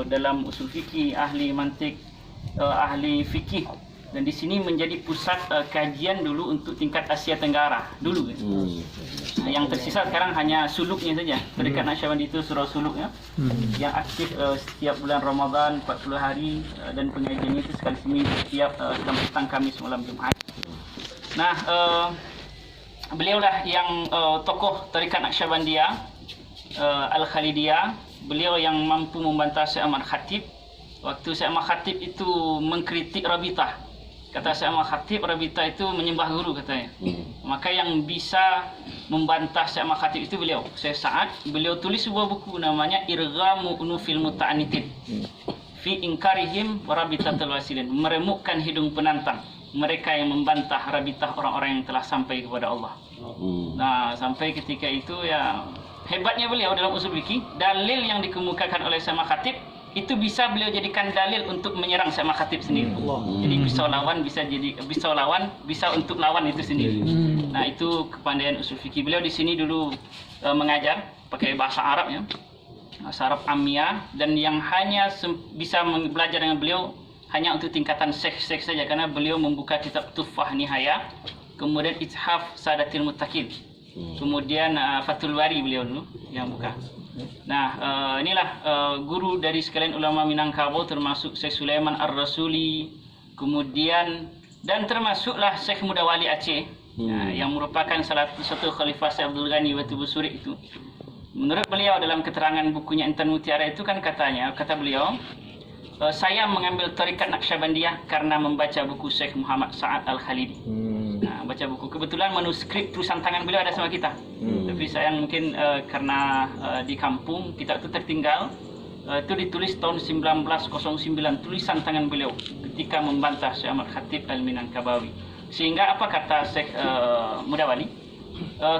dalam usul fikih, ahli mantik, ahli fikih, dan di sini menjadi pusat kajian dulu untuk tingkat Asia Tenggara dulu. Yang tersisa sekarang hanya suluknya saja. Tarekat Naqsyabandi itu surau suluk ya, yang aktif setiap bulan Ramadan 40 hari, dan pengajiannya itu sekali seminggu setiap petang Kamis malam Jumaat. Nah, beliaulah yang tokoh Tarekat Naqsyabandiyah Al-Khalidiyah. Beliau yang mampu membantah Syekh Ahmad Khatib waktu Syekh Ahmad Khatib itu mengkritik Rabitah. Kata Syekh Ahmad Khatib, Rabitah itu menyembah guru katanya. Maka yang bisa membantah Syekh Ahmad Khatib itu beliau, Syekh Sa'ad. Beliau tulis sebuah buku namanya Irghamu Unufil Muta'anitin fi Inkarihim Rabitatul Wasilin, meremukkan hidung penantang mereka yang membantah Rabitah, orang-orang yang telah sampai kepada Allah. Nah, sampai ketika itu ya hebatnya beliau dalam usul fikih, dalil yang dikemukakan oleh Syekh Ahmad Khatib itu bisa beliau jadikan dalil untuk menyerang Syekh Ahmad Khatib sendiri. Jadi pisau lawan bisa jadi pisau lawan, bisa untuk lawan itu sendiri. Nah, itu kepandaian usul fikih. Beliau di sini dulu mengajar pakai bahasa Arab ya. Bahasa Arab Ammiyah, dan yang hanya bisa belajar dengan beliau hanya untuk tingkatan syekh saja, karena beliau membuka kitab Tuffah Nihaya, kemudian Ithaf Sadatil Muttaqin. Kemudian Fathul Bari beliau dulu yang buka. Nah, inilah guru dari sekalian ulama Minangkabau, termasuk Syekh Sulaiman Ar-Rasuli, kemudian dan termasuklah Syekh Mudawali Aceh, yang merupakan salah satu khalifah Syekh Abdul Ghani Batu Busuri itu. Menurut beliau dalam keterangan bukunya Intan Mutiara itu kan kata beliau, saya mengambil Tarekat Naqsyabandiyah karena membaca buku Syekh Muhammad Sa'ad Al-Khalidi. Nah, baca buku, kebetulan manuskrip tulisan tangan beliau ada sama kita. Tapi sayang mungkin karena di kampung kita itu tertinggal. Itu ditulis tahun 1909, tulisan tangan beliau ketika membantah Syekh Ahmad Khatib Al-Minangkabawi. Sehingga apa kata Syekh Mudawali?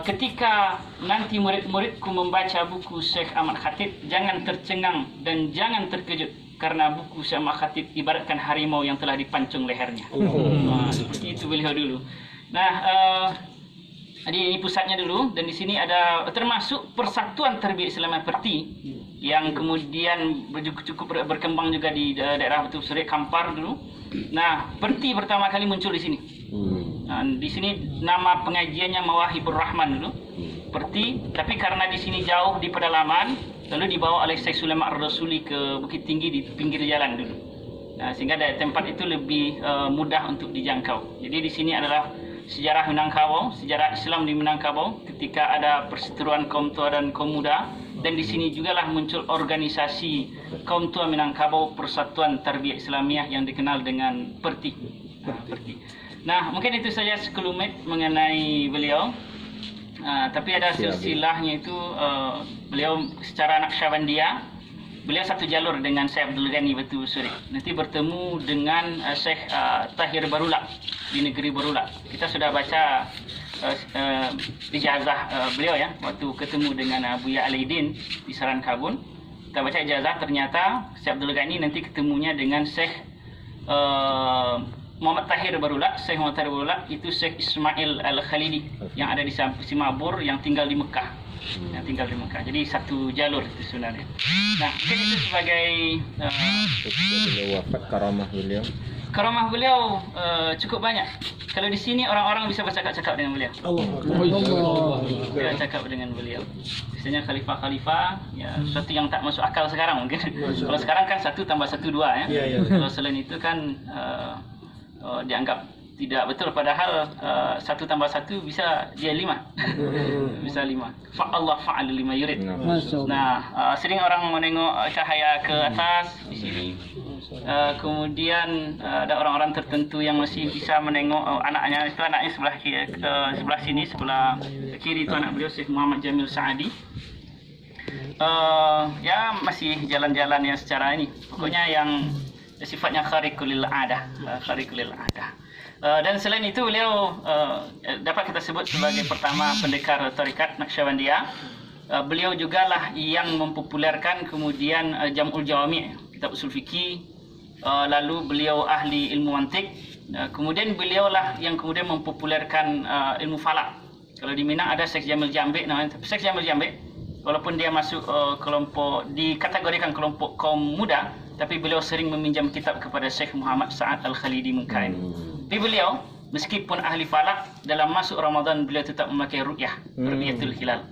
Ketika nanti murid-muridku membaca buku Syekh Ahmad Khatib, jangan tercengang dan jangan terkejut, karena buku Syekh Ahmad Khatib ibaratkan harimau yang telah dipancung lehernya. Seperti itu beliau dulu. Nah, ini pusatnya dulu, dan di sini ada termasuk Persatuan Tarbiyah Islamiyah Perti yang kemudian cukup berkembang juga di daerah Batu Busuri, Kampar dulu. Nah, Perti pertama kali muncul di sini. Nah, di sini nama pengajiannya Mawahibur Rahman dulu, Perti, tapi karena di sini jauh di pedalaman, lalu dibawa oleh Syekh Sulaiman Ar-Rasuli ke Bukit Tinggi di pinggir jalan dulu. Nah, sehingga dari tempat itu lebih mudah untuk dijangkau. Jadi di sini adalah sejarah Minangkabau, sejarah Islam di Minangkabau ketika ada perseteruan kaum tua dan kaum muda, dan di sini jugalah muncul organisasi kaum tua Minangkabau, Persatuan Tarbiyah Islamiyah yang dikenal dengan Perti. Perti. Nah, mungkin itu saja sekelumit mengenai beliau. Tapi ada silsilahnya itu, beliau secara Naqsyabandiyah, beliau satu jalur dengan Syekh Abdul Ghani Batu Busuri. Nanti bertemu dengan Syekh Tahir Barula di negeri Barula. Kita sudah baca ijazah beliau ya, waktu ketemu dengan Buya Alaidin di Sarankabun. Kita baca ijazah, ternyata Syekh Abdul Ghani nanti ketemunya dengan Syekh Muhammad Tahir Barula. Syekh Muhammad Tahir Barula itu Syekh Ismail Al-Khalidi yang ada di Simabur, yang tinggal di Mekah. Jadi satu jalur itu sebenarnya. Nah, mungkin itu sebagai wafat karamah beliau cukup banyak. Kalau di sini orang-orang bisa bercakap-cakap dengan beliau. Cakap dengan beliau. Biasanya khalifah-khalifah ya sesuatu yang tak masuk akal sekarang mungkin. Kalau sekarang kan 1 tambah 1 2 ya. Kalau selain itu kan dianggap tidak betul, padahal 1 tambah 1 bisa dia 5. Bisa 5. Allah fa'al lima yurid. Nah, sering orang menengok cahaya ke atas di sini. Kemudian ada orang-orang tertentu yang masih bisa menengok anaknya. Itu anaknya sebelah sini, sebelah kiri itu anak beliau Syekh Muhammad Jamil Sa'adi. Ya masih jalan-jalan yang secara ini. Pokoknya yang sifatnya khariqul adah. Dan selain itu beliau dapat kita sebut sebagai pertama pendekar Tarekat Naqsyabandiyah. Beliau jugalah yang mempopulerkan kemudian Jam'ul Jawami', kitab usul fikih. Lalu beliau ahli ilmu mantik. Kemudian beliaulah yang kemudian mempopulerkan ilmu falak. Kalau di Minang ada Syekh Jamil Jambe namanya. Syekh Jamil Jambe walaupun dia masuk kelompok, dikategorikan kelompok kaum muda, tapi beliau sering meminjam kitab kepada Syekh Muhammad Sa'ad Al-Khalidi Munkarin. Tapi beliau meskipun ahli falak, dalam masuk Ramadan beliau tetap memakai ru'yatul hilal,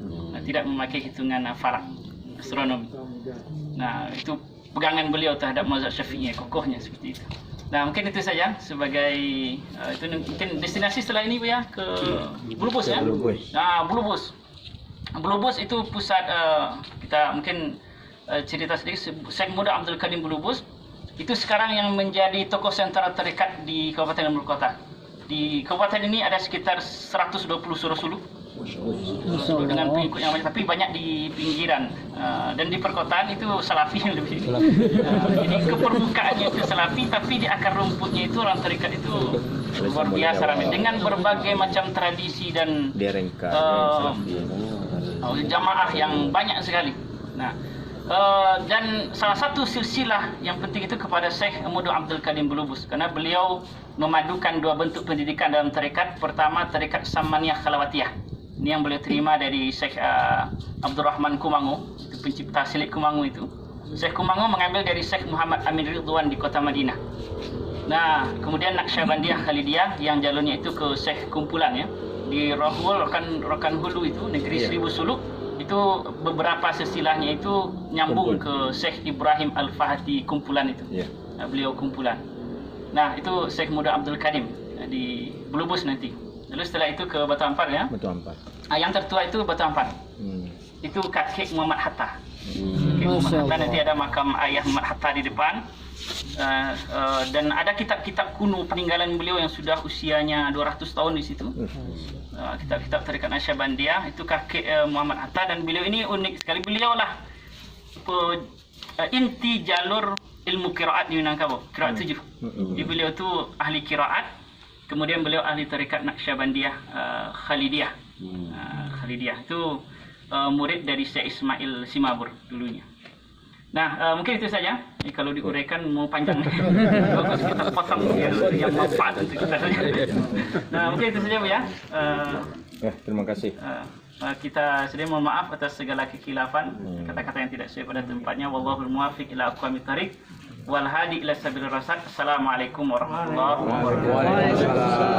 tidak memakai hitungan falak, astronomi. Nah, itu pegangan beliau terhadap mazhab Syafi'i, kokohnya seperti itu. Nah, mungkin itu saja sebagai itu mungkin destinasi setelah ini ya ke Bulu-Bus ya. Nah, Bulu-Bus. Bulu-Bus itu pusat kita mungkin cerita sedikit. Syekh Muda Abdul Karim Bulu-Bus itu sekarang yang menjadi tokoh sentral tarekat di Kabupaten Lombok Kota. Di kabupaten ini ada sekitar 120 surah suluk dengan pengikut yang banyak, tapi banyak di pinggiran dan di perkotaan itu salafi yang lebih. Jadi ke permukaannya itu salafi, tapi di akar rumputnya itu orang tarekat itu luar biasa ramai dengan berbagai macam tradisi dan jamaah yang banyak sekali. Nah, dan salah satu silsilah yang penting itu kepada Syekh Muda Abdul Karim Bulu-Bus, karena beliau memadukan dua bentuk pendidikan dalam tarekat. Pertama, tarekat Samaniyah Khalawatiyah. Ini yang beliau terima dari Syekh Abdul Rahman Kumango, itu pencipta silik Kumango itu. Syekh Kumango mengambil dari Syekh Muhammad Amin Ridwan di kota Madinah. Nah, kemudian Naqsyabandiyah Khalidiyah yang jalurnya itu ke Syekh Kumpulan ya. Di Rohul, Rokan Hulu itu, negeri Seribu Suluk, itu beberapa silsilahnya itu nyambung ke Syekh Ibrahim Al-Fahati Kumpulan itu. Beliau Kumpulan. Nah, itu Syekh Muda Abdul Karim di Bulu-Bus nanti. Lalu setelah itu ke Batu Ampar ya. Batu Ampar. Yang tertua itu Batu Ampar. Itu kakek Muhammad Hatta. Kakek Muhammad Hatta, nanti ada makam ayah Muhammad Hatta di depan. Dan ada kitab-kitab kuno peninggalan beliau yang sudah usianya 200 tahun di situ. Kitab-kitab tarekat Naqsyabandiyah itu kakek Muhammad Hatta, dan beliau ini unik sekali. Beliau lah inti jalur ilmu qiraat di Minangkabau, qiraat 7. Jadi beliau tu ahli qiraat. Kemudian beliau ahli tarekat Naqsyabandiyah Khalidiyah. Khalidiyah itu murid dari Syekh Ismail Simabur dulunya. Nah, mungkin itu saja. Kalau diuraikan mau panjang. Bagus kita potong yang manfaat untuk kita saja. Nah, mungkin itu saja Bu ya. Terima kasih. Kita sedih mohon maaf atas segala kekhilafan, kata-kata yang tidak sesuai pada tempatnya. Wallahul muwaffiq ila aqwamit thariq wal hadi ila sabilir rasyad. Assalamualaikum warahmatullahi wabarakatuh.